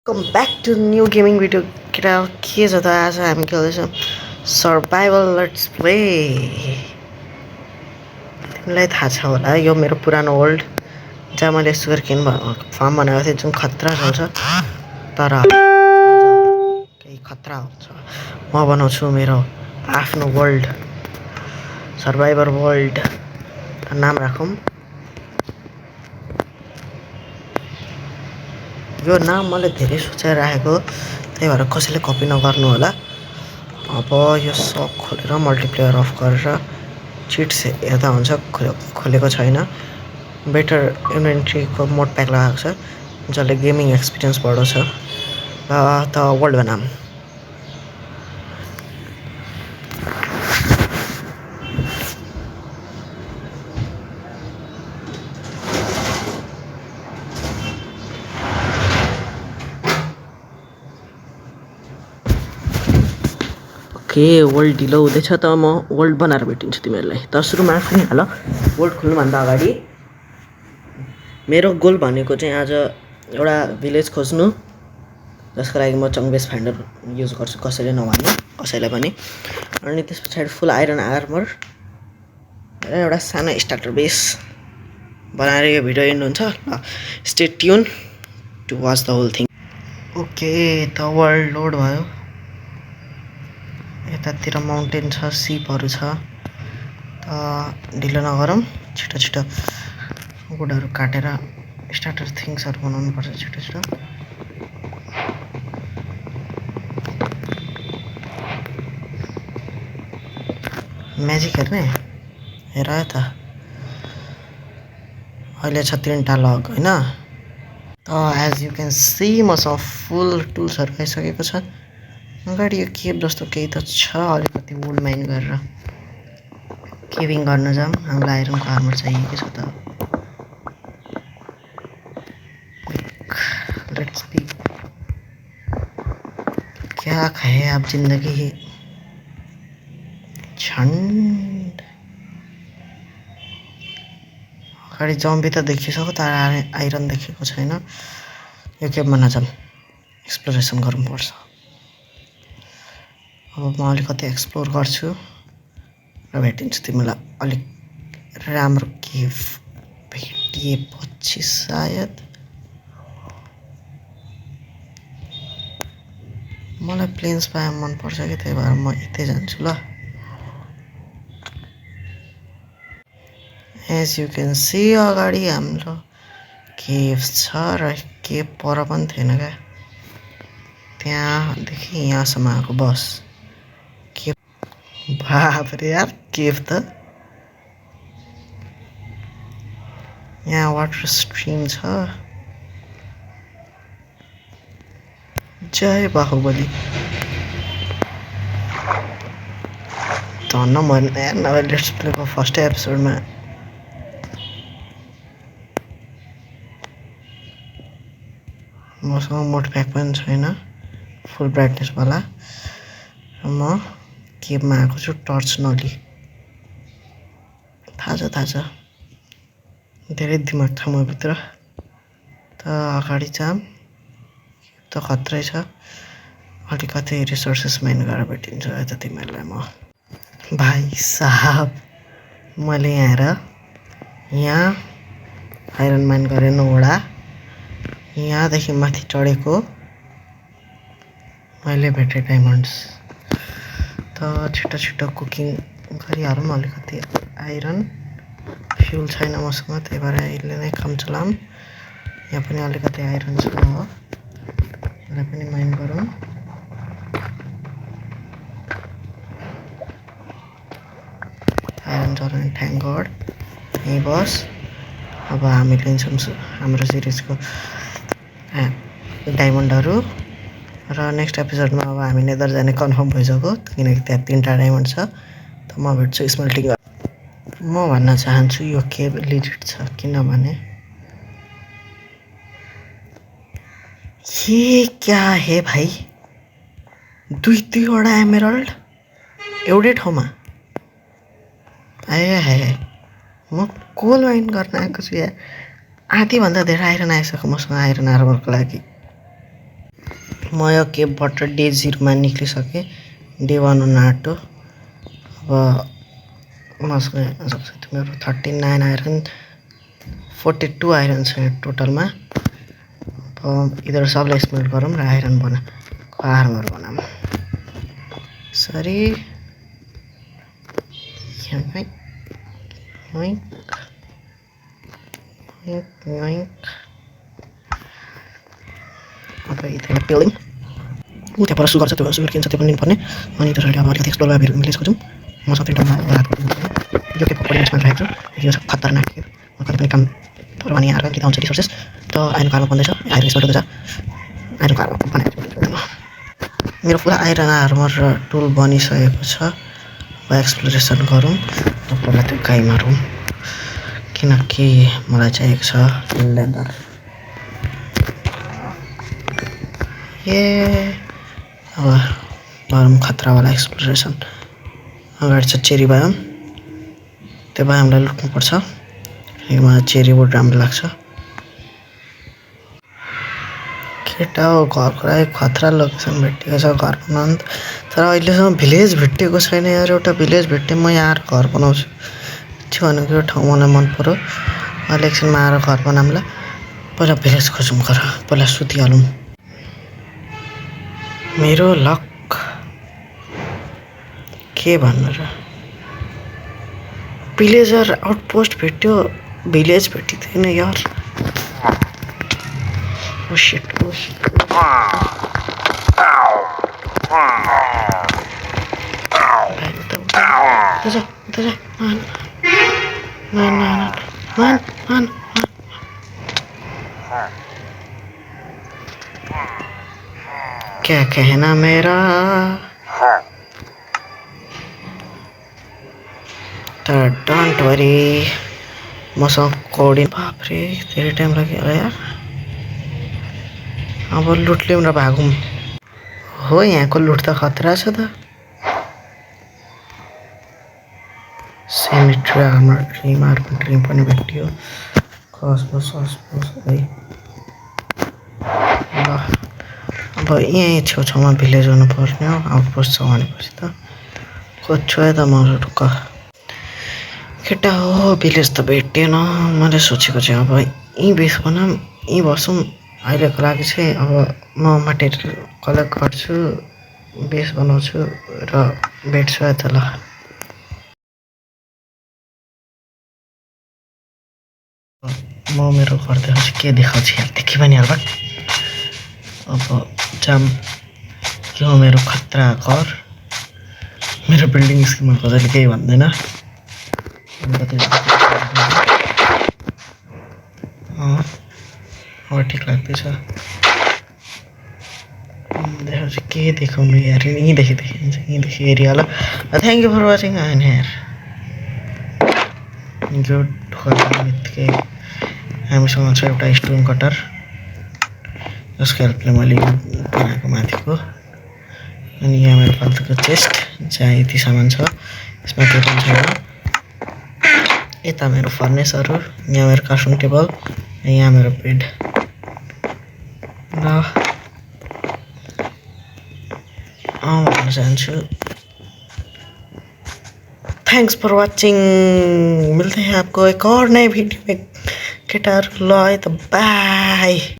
Welcome back to new gaming video केटा के छ त आज हामी खेल्दैछौँ सर्भाइभल लेट्स प्ले तिमीलाई थाहा छ होला यो मेरो पुरानो वर्ल्ड जहाँ मैले सुगर केन फार्म बनाएको थिएँ जुन खतरा चल्छ तर केही खतरा हुन्छ म बनाउँछु मेरो आफ्नो वर्ल्ड सर्भाइभर वर्ल्ड नाम राखौँ यो नाम मैले धेरै सोचेर राखेको त्यही भएर कसैले कपी नगर्नु होला अब यो सब खोलेर मल्टिप्लेयर अफ गरेर चिट्स हेर्दा हुन्छ खोलेको छैन बेटर इन्भेन्ट्रीको मोड प्याक लगाएको छ जसले गेमिङ एक्सपिरियन्स बढाउँछ त वर्ल्ड बनाम ओके वर्ल्ड ढिलो हुँदैछ त म वर्ल्ड बनाएर भेटिन्छु तिमीहरूलाई त सुरुमा आफै हाल वर्ल्ड खोल्नुभन्दा अगाडि मेरो गोल भनेको चाहिँ आज एउटा भिलेज खोज्नु जसको लागि म चङ्बेस फाइन्डर युज गर्छु कसैले नभन्नु कसैलाई पनि अनि त्यस पछाडि फुल आइरन आर्मर र एउटा सानो स्टार्टर बेस बनाएर यो भिडियो एन्ड हुन्छ ल stay tune to watch the whole thing okay त वर्ल्ड लोड भयो यतातिर माउन्टेन छ सिपहरू छ त ढिलो नगरौँ छिटो छिटो वुडहरू काटेर स्टार्टर थिङ्सहरू बनाउनु पर्छ छिटो छिटो म्याजिक हेर्ने हेर त अहिले छ 3टा लग होइन त एज यु क्यान सी मसँग फुल टुल्सहरू आइसकेको छ अगाडि यो केभ जस्तो केही त छ अलिकति वुड माइन गरेर केभिङ गर्न जाऊँ हामीलाई आइरनको आर्मर चाहिएको छ त लेट्स बी क्या खाए अब जिन्दगी झन्ड अगाडि जम्बी त देखिसक्यो तर आइरन देखेको छैन यो केभमा नजाऊँ एक्सप्लोरेसन गर्नुपर्छ अब म अलिकति एक्सप्लोर गर्छु र भेटिन्छु तिमीलाई अलिक राम्रो केभ भेटिएपछि सायद मलाई प्लेन्स बायोम मनपर्छ कि त्यही भएर म यतै जान्छु ल एज यु क्यान सी अगाडि हाम्रो केभ छ र केभ पर पनि थिएन क्या त्यहाँदेखि यहाँसम्म आएको बस केभ बाफरे यार केभ त यहाँ वाटर स्ट्रिम छ जय बाहुबली धन्न म नभए लेट्स प्लेको फर्स्ट एपिसोडमा मसँग मोड प्याक पनि छैन फुल ब्राइटनेसवाला र म केभमा आएको छु टर्च नलि थाहा छ धेरै दिमाग छ म भित्र त अगाडि जाम त खत्रै छ अलिकति रिसोर्सेस माइन गरेर भेटिन्छ यता तिमीहरूलाई म भाइ साहब मैले यहाँ आइरन माइन गरेँ 9वटा यहाँदेखि माथि चढेको मैले भेटेँ डायमन्ड्स त छिटो छिटो कुकिङ गरिहालौँ अलिकति आइरन फ्युल छैन मसँग त्यही भएर यसले नै काम चलाऊँ यहाँ पनि अलिकति आइरन छ यसलाई पनि माइन गरौँ आइरन चलाउने थ्याङ्क गड यहीँ बस अब हामी लिन्छौँ हाम्रो सिरिजको डायमन्डहरू र नेक्स्ट एपिसोडमा अब हामी नेदर जाने कन्फर्म भइसक्यो किनकि त्यहाँ 3टा डायमन्ड छ त म भेट्छु स्मेल्टिङ म भन्न चाहन्छु यो केभ लिजिट छ किनभने ये क्या है भाइ दुईवटा एमेरल्ड एउटै ठाउँमा आए है म कोल माइन गर्न आएको छु यहाँ आधीभन्दा धेरै आइरन आइसक्यो मसँग आइरन आर्मरको लागि म यो केपबाट डे 0मा निक्लिसकेँ। डे 1 हुन आँट्यो। अब मसँग हेर्न सक्छ मेरो 39 आइरन 42 आइरन छ टोटलमा। अब यिनीहरू सबलाई स्मेल्ट गरौँ र आइरन आर्मर बनाऊँ। सरी अब यता बिल्डिङ त्यहाँबाट सुगर छ, त्यो सुगर किन्छ, त्यो पनि लिनुपर्ने। अनि त्यसरी अब अलिकति एक्सप्लोर गरेर भिलेजको जाउँ। म सबै ठाउँमा यो के कोर्डिनेट्समा राखेको छु। यो खतरनाक के कति पनि काम पऱ्यो भने यहाँ कि आउँछ रिसोर्सेस त आइरन कार्बन बन्दैछ। आइरन स्मेल्ट हुँदैछ। आइरन कार्बन बनाएको मेरो पुरा आइरन आर्मर र टुल बनिसकेको छ। अब एक्सप्लोरेसन गरौँ र पहिला त्यो गाई मारौँ किनकि मलाई चाहिएको छ लेदर। अब गरौँ खतरावाला एक्सप्लोरेसन। अगाडि छ चेरी बायोम। त्यो बायोमलाई लुट्नुपर्छ। मलाई चेरी वुड राम्रो लाग्छ। केटा हो घरको लागि खतरा लोकेसन भेटिएको छ घर बनाउनु। तर अहिलेसम्म भिलेज भेटिएको छैन यार। एउटा भिलेज भेट्यो म यहाँ घर बनाउँछु। त्यो भनेको यो ठाउँ मलाई मन पर्यो। अहिले एकछिनमा आएर घर बनाउँला। पहिला भिलेज खोजौँ घर। पहिला सुतिहालौँ। मेरो लक के भन्नु र। भिलेजर आउटपोस्ट भेट्यो। भिलेज भेटिँदैन यार। Oh shit, oh shit. Man. क्या कहना मेरा तो डोंट वरी। मसँग कोडी बापरे धेरै टाइम लाग्यो होला यार। अब लुट लिउँ र भागौँ। हो यहाँको लुट त खतरा छ त। सेमिट्री आर्मर ड्रिम पनि भेटियो। कसबस है। अब यहीँ छेउछाउमा भिलेज हुनुपर्ने हो। आउटपोस्ट छ भनेपछि त खोज्छु है त म ढुक्क। केटा हो भिलेज त भेटिएन। मैले सोचेको चाहिँ अब यहीँ बेस बनाऊँ, यहीँ बसौँ। अहिलेको लागि चाहिँ अब म मटेरियल कलेक्ट गर्छु, बेस बनाउँछु र भेट्छु है त ल। म मेरो घर देखाउँछु के देखाउँछु यार देखि पनि हाल्छ। अब जाम के हो मेरो खतरा घर। मेरो बिल्डिङ स्किममा कसैले केही भन्दैन। ठिक लाग्दैछ। देखाउँछु के देखाउनु यार। यहीँदेखि देखिन्छ, यहीँदेखि एरिया ल। Thank you for watching. आइन हेयर गुड बित्तिकै हामीसँग छ एउटा स्टोन कटर जसको हेल्पले मैले बनाएको माथिको। अनि यहाँ मेरो फाल्तुको चेस्ट जहाँ यति सामान छ। यसमा केही पनि छैन। यता मेरो फर्नेसहरू, यहाँ मेरो क्राफ्टिङ टेबल, यहाँ मेरो बेड र भन्न चाहन्छु थ्याङ्क्स फर वाचिङ। मिल्दै हैं आपको एक और नए वीडियो में केटाहरू ल है त बाई।